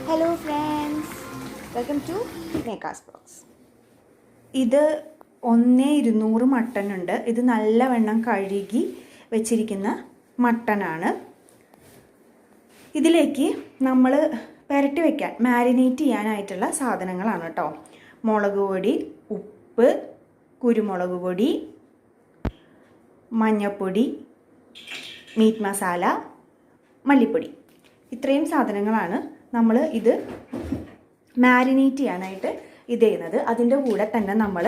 Hello friends, welcome to മേക്കാസ് blogs. ഇത് 1,200 mutton ഉണ്ട്. ഇത് നല്ലവണ്ണം കഴുകി വെച്ചിരിക്കുന്ന മട്ടനാണ്. ഇതിലേക്ക് നമ്മൾ പുരട്ടി വയ്ക്കാൻ മാരിനേറ്റ് ചെയ്യാനായിട്ടുള്ള സാധനങ്ങളാണ് കേട്ടോ. മുളക് പൊടി, ഉപ്പ്, കുരുമുളക് പൊടി, മഞ്ഞൾപ്പൊടി, മീറ്റ് മസാല, മല്ലിപ്പൊടി. ഇത്രയും സാധനങ്ങളാണ് നമ്മൾ ഇത് മാരിനേറ്റ് ചെയ്യാനായിട്ട് ഇത് ചെയ്യുന്നത്. അതിൻ്റെ കൂടെ തന്നെ നമ്മൾ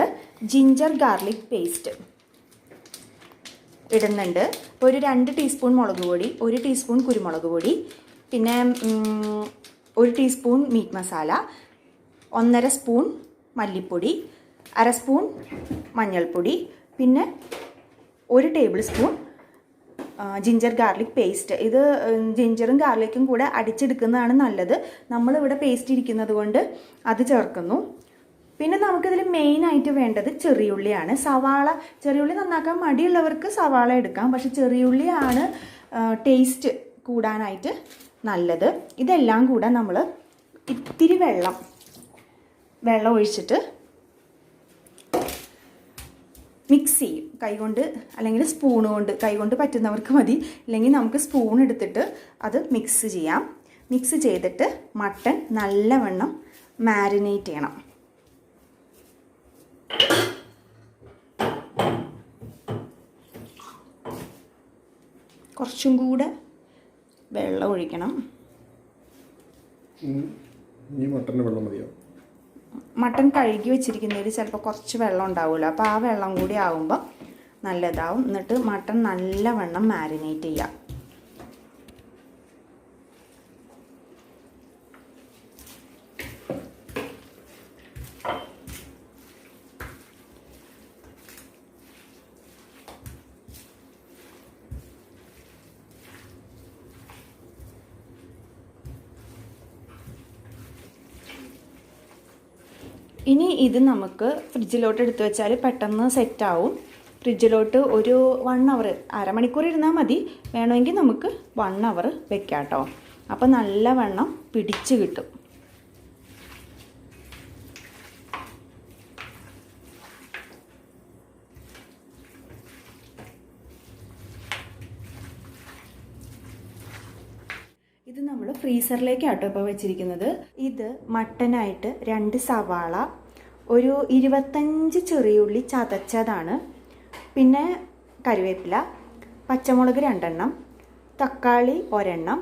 ജിഞ്ചർ ഗാർലിക് പേസ്റ്റ് ഇടുന്നുണ്ട്. ഒരു 2 ടീസ്പൂൺ മുളക് പൊടി, 1 ടീസ്പൂൺ കുരുമുളക് പൊടി, പിന്നെ 1 ടീസ്പൂൺ മീറ്റ് മസാല, 1.5 സ്പൂൺ മല്ലിപ്പൊടി, 1/2 സ്പൂൺ മഞ്ഞൾപ്പൊടി, പിന്നെ 1 table spoon ginger garlic paste. ഇത് ജിഞ്ചറും ഗാർലിക്കും കൂടെ അടിച്ചെടുക്കുന്നതാണ് നല്ലത്. നമ്മളിവിടെ പേസ്റ്റ് ഇരിക്കുന്നത് കൊണ്ട് അത് ചേർക്കുന്നു. പിന്നെ നമുക്കിതിൽ മെയിനായിട്ട് വേണ്ടത് ചെറിയുള്ളിയാണ്. ചെറിയുള്ളി നന്നാക്കാൻ മടിയുള്ളവർക്ക് സവാള എടുക്കാം, പക്ഷെ ചെറിയുള്ളിയാണ് ടേസ്റ്റ് കൂടാനായിട്ട് നല്ലത്. ഇതെല്ലാം കൂടെ നമ്മൾ ഇത്തിരി വെള്ളം ഒഴിച്ചിട്ട് മിക്സ് ചെയ്യും. കൈകൊണ്ട് അല്ലെങ്കിൽ സ്പൂൺ കൊണ്ട്, കൈകൊണ്ട് പറ്റുന്നവർക്ക് മതി, അല്ലെങ്കിൽ നമുക്ക് സ്പൂൺ എടുത്തിട്ട് അത് മിക്സ് ചെയ്യാം. മിക്സ് ചെയ്തിട്ട് മട്ടൺ നല്ലവണ്ണം മാരിനേറ്റ് ചെയ്യണം. കുറച്ചും കൂടെ വെള്ളം ഒഴിക്കണം. മട്ടൺ കഴുകി വെച്ചിരിക്കുന്നതിൽ ചിലപ്പോൾ കുറച്ച് വെള്ളം ഉണ്ടാവുമല്ലോ, അപ്പോൾ ആ വെള്ളം കൂടി ആകുമ്പോൾ നല്ലതാവും. എന്നിട്ട് മട്ടൺ നല്ലവണ്ണം മാരിനേറ്റ് ചെയ്യാം. ഇനി ഇത് നമുക്ക് ഫ്രിഡ്ജിലോട്ട് എടുത്തു വെച്ചാൽ പെട്ടെന്ന് സെറ്റാവും. ഫ്രിഡ്ജിലോട്ട് ഒരു 1 അവർ, അരമണിക്കൂർ ഇരുന്നാൽ മതി. വേണമെങ്കിൽ നമുക്ക് 1 അവർ വെക്കാം കേട്ടോ. അപ്പോൾ നല്ലവണ്ണം പിടിച്ച് കിട്ടും. ഇത് നമ്മൾ ഫ്രീസറിലേക്കാട്ടോ ഇപ്പോൾ വെച്ചിരിക്കുന്നത്. ഇത് മട്ടനായിട്ട് 2 സവാള, ഒരു 25 ചെറിയുള്ളി ചതച്ചതാണ്, പിന്നെ കറിവേപ്പില, പച്ചമുളക് 2 എണ്ണം, തക്കാളി 1 എണ്ണം,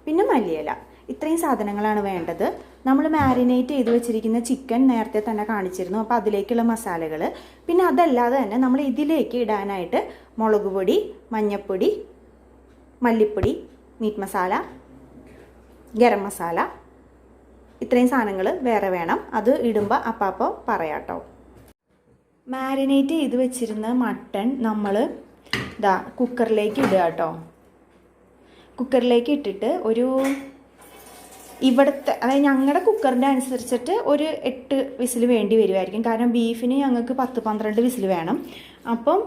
പിന്നെ മല്ലിയില. ഇത്രയും സാധനങ്ങളാണ് വേണ്ടത്. നമ്മൾ മാരിനേറ്റ് ചെയ്ത് വെച്ചിരിക്കുന്ന ചിക്കൻ നേരത്തെ തന്നെ കാണിച്ചിരുന്നു, അപ്പോൾ അതിലേക്കുള്ള മസാലകൾ. പിന്നെ അതല്ലാതെ തന്നെ നമ്മൾ ഇതിലേക്ക് ഇടാനായിട്ട് മുളക് പൊടി, മഞ്ഞൾപ്പൊടി, മല്ലിപ്പൊടി, മീറ്റ് മസാല, ഗരം മസാല, ഇത്രയും സാധനങ്ങൾ വേറെ വേണം. അത് ഇടുമ്പോൾ അപ്പോൾ പറയാട്ടോ. മാരിനേറ്റ് ചെയ്ത് വെച്ചിരുന്ന മട്ടൺ നമ്മൾ കുക്കറിലേക്ക് ഇടുക കേട്ടോ. കുക്കറിലേക്ക് ഇട്ടിട്ട് ഒരു ഇവിടുത്തെ, അതായത് ഞങ്ങളുടെ കുക്കറിൻ്റെ അനുസരിച്ചിട്ട് ഒരു 8 വിസിൽ വേണ്ടി വരുമായിരിക്കും. കാരണം ബീഫിന് ഞങ്ങൾക്ക് 10-12 വിസിൽ വേണം. അപ്പം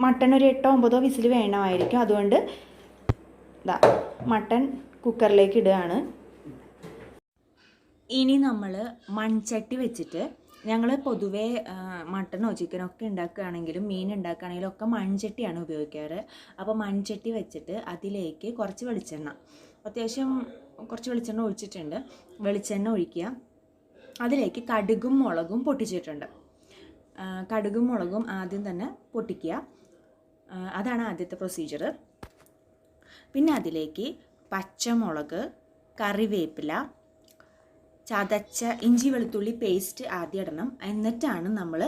മട്ടൺ ഒരു 8-9 വിസിൽ വേണമായിരിക്കും. അതുകൊണ്ട് മട്ടൺ കുക്കറിലേക്ക് ഇടുകയാണ്. ഇനി നമ്മൾ മൺചട്ടി വെച്ചിട്ട്, ഞങ്ങൾ പൊതുവേ മട്ടനോ ചിക്കനോ ഒക്കെ ഉണ്ടാക്കുകയാണെങ്കിലും മീൻ ഉണ്ടാക്കുകയാണെങ്കിലും ഒക്കെ മൺചട്ടിയാണ് ഉപയോഗിക്കാറ്. അപ്പോൾ മൺചട്ടി വെച്ചിട്ട് അതിലേക്ക് കുറച്ച് വെളിച്ചെണ്ണ, അത്യാവശ്യം കുറച്ച് വെളിച്ചെണ്ണ ഒഴിച്ചിട്ടുണ്ട്. വെളിച്ചെണ്ണ ഒഴിക്കുക. അതിലേക്ക് കടുകും മുളകും പൊട്ടിച്ചിട്ടുണ്ട്. കടുകും മുളകും ആദ്യം തന്നെ പൊട്ടിക്കുക. അതാണ് ആദ്യത്തെ പ്രൊസീജിയർ. പിന്നെ അതിലേക്ക് പച്ചമുളക്, കറിവേപ്പില, ചതച്ച ഇഞ്ചി വെളുത്തുള്ളി പേസ്റ്റ് ആദ്യം ഇടണം. എന്നിട്ടാണ് നമ്മൾ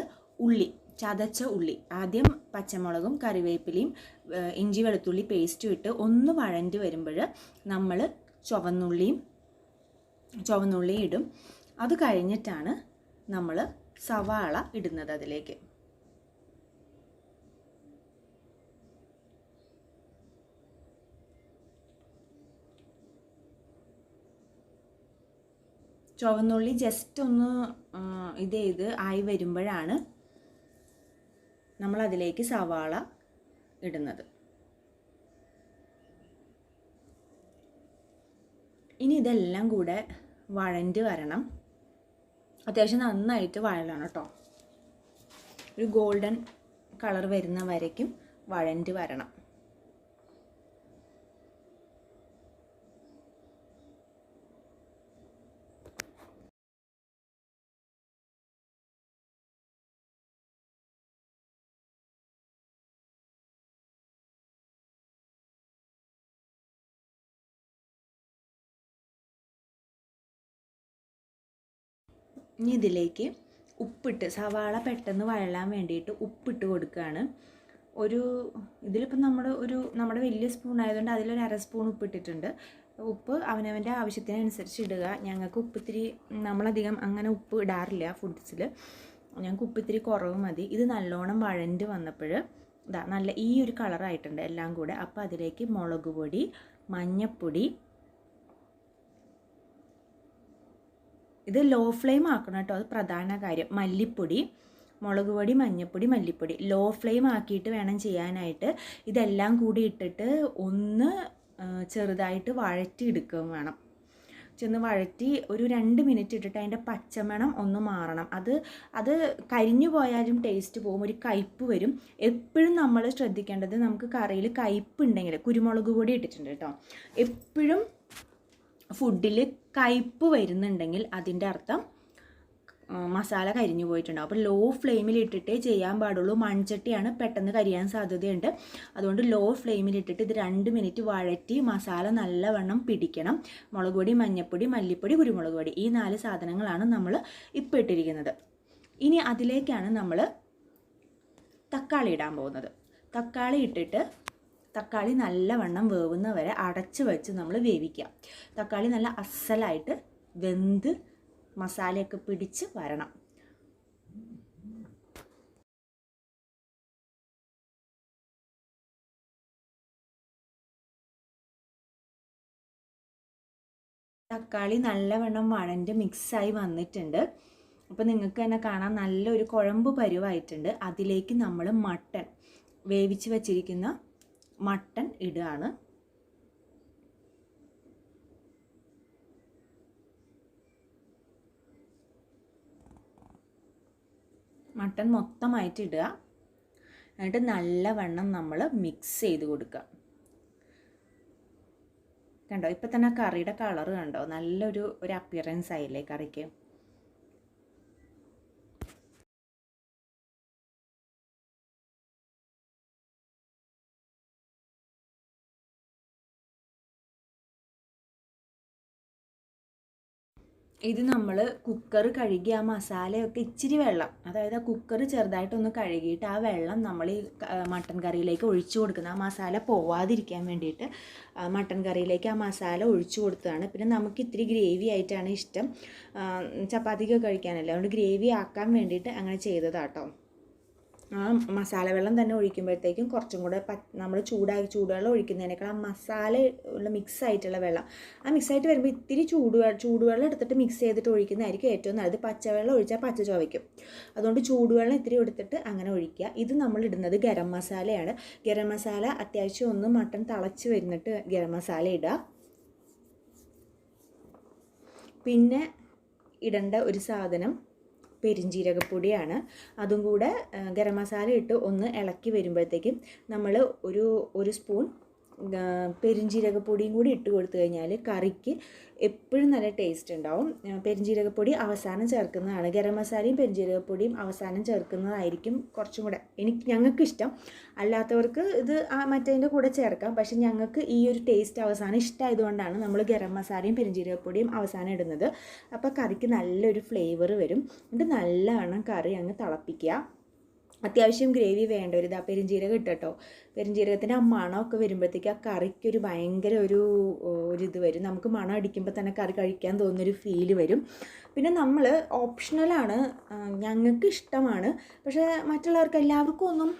ചതച്ച ഉള്ളി, ആദ്യം പച്ചമുളകും കറിവേപ്പിലയും ഇഞ്ചി വെളുത്തുള്ളി പേസ്റ്റും ഇട്ട് ഒന്ന് വഴണ്ടി വരുമ്പോൾ നമ്മൾ ചുവന്നുള്ളിയും ഇടും. അത് കഴിഞ്ഞിട്ടാണ് നമ്മൾ സവാള ഇടുന്നത് അതിലേക്ക്. ചുവന്നുള്ളി ജസ്റ്റ് ഒന്ന് ആയി വരുമ്പോഴാണ് നമ്മളതിലേക്ക് സവാള ഇടുന്നത്. ഇനി ഇതെല്ലാം കൂടെ വഴണ്ട് വരണം. അത്യാവശ്യം നന്നായിട്ട് വഴലണം കേട്ടോ. ഒരു ഗോൾഡൻ കളർ വരുന്ന വരയ്ക്കും വഴണ്ട് വരണം. ഇനി ഇതിലേക്ക് ഉപ്പിട്ട്, സവാള പെട്ടെന്ന് വഴലാൻ വേണ്ടിയിട്ട് ഉപ്പിട്ട് കൊടുക്കുകയാണ്. ഇതിലിപ്പോൾ നമ്മുടെ വലിയ സ്പൂൺ ആയതുകൊണ്ട് അതിലൊരു 1/2 സ്പൂൺ ഉപ്പിട്ടിട്ടുണ്ട്. ഉപ്പ് അവനവൻ്റെ ആവശ്യത്തിനനുസരിച്ച് ഇടുക. ഞങ്ങൾക്ക് ഉപ്പിത്തിരി, നമ്മളധികം അങ്ങനെ ഉപ്പ് ഇടാറില്ല ഫുഡ്സിൽ. ഞങ്ങൾക്ക് ഉപ്പിത്തിരി കുറവ് മതി. ഇത് നല്ലോണം വഴണ്ട് വന്നപ്പോൾ നല്ല ഈ ഒരു കളറായിട്ടുണ്ട് എല്ലാം കൂടെ. അപ്പോൾ അതിലേക്ക് മുളക് പൊടി, മഞ്ഞൾപ്പൊടി, ഇത് ലോ ഫ്ലെയിം ആക്കണം കേട്ടോ, അത് പ്രധാന കാര്യം. മല്ലിപ്പൊടി, മുളക് പൊടി, മഞ്ഞൾപ്പൊടി, മല്ലിപ്പൊടി ലോ ഫ്ലെയിം ആക്കിയിട്ട് വേണം ചെയ്യാനായിട്ട്. ഇതെല്ലാം കൂടി ഇട്ടിട്ട് ഒന്ന് ചെറുതായിട്ട് വഴറ്റിയെടുക്കുകയും വേണം. വഴറ്റി ഒരു 2 മിനിറ്റ് ഇട്ടിട്ട് അതിൻ്റെ പച്ചമണം ഒന്ന് മാറണം. അത് കരിഞ്ഞു പോയാലും ടേസ്റ്റ് പോകും, ഒരു കയ്പ്പ് വരും. എപ്പോഴും നമ്മൾ ശ്രദ്ധിക്കേണ്ടത്, നമുക്ക് കറിയിൽ കയ്പ്പ് ഉണ്ടെങ്കിൽ, കുരുമുളക് പൊടി ഇട്ടിട്ടുണ്ട് കേട്ടോ, എപ്പോഴും ഫുഡിൽ കയ്പ്പ് വരുന്നുണ്ടെങ്കിൽ അതിൻ്റെ അർത്ഥം മസാല കരിഞ്ഞു പോയിട്ടുണ്ടാവും. അപ്പോൾ ലോ ഫ്ലെയിമിലിട്ടിട്ടേ ചെയ്യാൻ പാടുള്ളൂ. മൺചട്ടിയാണ്, പെട്ടെന്ന് കരിയാൻ സാധ്യതയുണ്ട്. അതുകൊണ്ട് ലോ ഫ്ലെയിമിലിട്ടിട്ട് ഇത് 2 മിനിറ്റ് വഴറ്റി മസാല നല്ലവണ്ണം പിടിക്കണം. മുളക് പൊടി, മഞ്ഞൾപ്പൊടി, മല്ലിപ്പൊടി, കുരുമുളക് പൊടി, ഈ 4 സാധനങ്ങളാണ് നമ്മൾ ഇപ്പോൾ ഇട്ടിരിക്കുന്നത്. ഇനി അതിലേക്കാണ് നമ്മൾ തക്കാളി ഇടാൻ പോകുന്നത്. തക്കാളി ഇട്ടിട്ട് തക്കാളി നല്ലവണ്ണം വേവുന്ന വരെ അടച്ചു വെച്ച് നമ്മൾ വേവിക്കുക. തക്കാളി നല്ല അസലായിട്ട് വെന്ത് മസാലയൊക്കെ പിടിച്ച് വരണം. തക്കാളി നല്ലവണ്ണം വഴണ്ട് മിക്സായി വന്നിട്ടുണ്ട്. അപ്പോൾ നിങ്ങൾക്ക് തന്നെ കാണാം നല്ലൊരു കുഴമ്പ് പരുവായിട്ടുണ്ട്. അതിലേക്ക് നമ്മൾ മട്ടൺ, വേവിച്ച് വച്ചിരിക്കുന്ന മട്ടൺ ഇടുകയാണ്. മട്ടൺ മൊത്തമായിട്ട് ഇടുക. എന്നിട്ട് നല്ലവണ്ണം നമ്മൾ മിക്സ് ചെയ്ത് കൊടുക്കുക. കണ്ടോ, ഇപ്പം തന്നെ കറിയുടെ കളറ് കണ്ടോ, നല്ലൊരു അപ്പിയറൻസ് ആയില്ലേ കറിക്ക്. ഇത് നമ്മൾ കുക്കർ കഴുകി ആ മസാലയൊക്കെ ഇച്ചിരി വെള്ളം, അതായത് ആ കുക്കർ ചെറുതായിട്ടൊന്ന് കഴുകിയിട്ട് ആ വെള്ളം നമ്മൾ ഈ മട്ടൻ കറിയിലേക്ക് ഒഴിച്ചു കൊടുക്കുന്നത്, ആ മസാല പോവാതിരിക്കാൻ വേണ്ടിയിട്ട് മട്ടൻ കറിയിലേക്ക് ആ മസാല ഒഴിച്ചു കൊടുത്തതാണ്. പിന്നെ നമുക്ക് ഇത്തിരി ഗ്രേവി ആയിട്ടാണ് ഇഷ്ടം, ചപ്പാത്തിക്ക് കഴിക്കാനല്ല, അതുകൊണ്ട് ഗ്രേവി ആക്കാൻ വേണ്ടിയിട്ട് അങ്ങനെ ചെയ്തതാട്ടോ. ആ മസാല വെള്ളം തന്നെ ഒഴിക്കുമ്പോഴത്തേക്കും കുറച്ചും കൂടെ നമ്മൾ ചൂടുവെള്ളം ഒഴിക്കുന്നതിനേക്കാൾ ആ മസാല ഉള്ള മിക്സ് ആയിട്ടുള്ള വെള്ളം, ആ മിക്സായിട്ട് വരുമ്പോൾ ഇത്തിരി ചൂടുവെള്ളം എടുത്തിട്ട് മിക്സ് ചെയ്തിട്ട് ഒഴിക്കുന്നതായിരിക്കും ഏറ്റവും നല്ലത്. പച്ചവെള്ളം ഒഴിച്ചാൽ പച്ച ചുവയ്ക്കും. അതുകൊണ്ട് ചൂടുവെള്ളം ഇത്തിരി എടുത്തിട്ട് അങ്ങനെ ഒഴിക്കുക. ഇത് നമ്മൾ ഇടുന്നത് ഗരം മസാലയാണ്. ഗരം മസാല അത്യാവശ്യം ഒന്ന് മട്ടൺ തിളച്ച് വരുന്നിട്ട് ഗരം മസാല ഇടുക. പിന്നെ ഇടേണ്ട ഒരു സാധനം പെരിഞ്ജീരകപ്പൊടിയാണ്. അതും കൂടെ ഗരം മസാല ഇട്ട് ഒന്ന് ഇളക്കി വരുമ്പോഴത്തേക്കും നമ്മൾ ഒരു സ്പൂൺ പെരിഞ്ജീരകപ്പൊടിയും കൂടി ഇട്ട് കൊടുത്തു കഴിഞ്ഞാൽ കറിക്ക് എപ്പോഴും നല്ല ടേസ്റ്റ് ഉണ്ടാവും. പെരിഞ്ജീരകപ്പൊടി അവസാനം ചേർക്കുന്നതാണ്. ഗരം മസാലയും പെരിഞ്ജീരകപ്പൊടിയും അവസാനം ചേർക്കുന്നതായിരിക്കും കുറച്ചും കൂടെ ഞങ്ങൾക്ക് ഇഷ്ടം. അല്ലാത്തവർക്ക് ഇത് മറ്റേതിൻ്റെ കൂടെ ചേർക്കാം. പക്ഷെ ഞങ്ങൾക്ക് ഈ ഒരു ടേസ്റ്റ് അവസാനം ഇഷ്ടമായതുകൊണ്ടാണ് നമ്മൾ ഗരം മസാലയും പെരിഞ്ജീരകപ്പൊടിയും അവസാനം ഇടുന്നത്. അപ്പോൾ കറിക്ക് നല്ലൊരു ഫ്ലേവർ വരും. എന്നിട്ട് നല്ലവണ്ണം കറി അങ്ങ് തിളപ്പിക്കുക. അത്യാവശ്യം ഗ്രേവി വേണ്ടവർ ഇതാ പെരിഞ്ജീരകം ഇട്ടോ. പെരിഞ്ജീരകത്തിൻ്റെ ആ മണമൊക്കെ വരുമ്പോഴത്തേക്ക് ആ കറിക്കൊരു ഭയങ്കര ഒരു ഇത് വരും. നമുക്ക് മണം അടിക്കുമ്പോൾ തന്നെ കറി കഴിക്കാൻ തോന്നുന്നൊരു ഫീല് വരും. പിന്നെ നമ്മൾ ഓപ്ഷണലാണ്, ഞങ്ങൾക്ക് ഇഷ്ടമാണ്. പക്ഷേ മറ്റുള്ളവർക്ക് എല്ലാവർക്കും ഒന്നും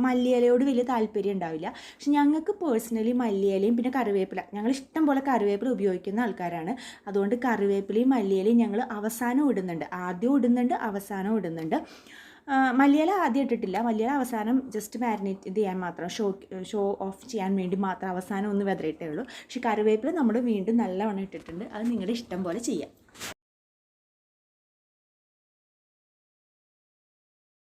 മല്ലിയിലയോട് വലിയ താല്പര്യം ഉണ്ടാവില്ല. പക്ഷെ ഞങ്ങൾക്ക് പേഴ്സണലി മല്ലിയിലയും പിന്നെ കറിവേപ്പില, ഞങ്ങൾ ഇഷ്ടം പോലെ കറിവേപ്പില ഉപയോഗിക്കുന്ന ആൾക്കാരാണ്. അതുകൊണ്ട് കറിവേപ്പിലയും മല്ലിയിലയും ഞങ്ങൾ അവസാനം ഇടുന്നുണ്ട്. ആദ്യം ഇടുന്നുണ്ട്, അവസാനം ഇടുന്നുണ്ട്. മല്ലിയില ആദ്യം ഇട്ടിട്ടില്ല, മല്ലിയില അവസാനം ജസ്റ്റ് മാരിനേറ്റ് ചെയ്യാൻ മാത്രം, ഷോ ഓഫ് ചെയ്യാൻ വേണ്ടി മാത്രം അവസാനം ഒന്ന് വെതറിയിട്ടേ ഉള്ളൂ. പക്ഷേ കറിവേപ്പില നമ്മൾ വീണ്ടും നല്ലവണ്ണം ഇട്ടിട്ടുണ്ട്. അത് നിങ്ങളുടെ ഇഷ്ടം പോലെ ചെയ്യാം.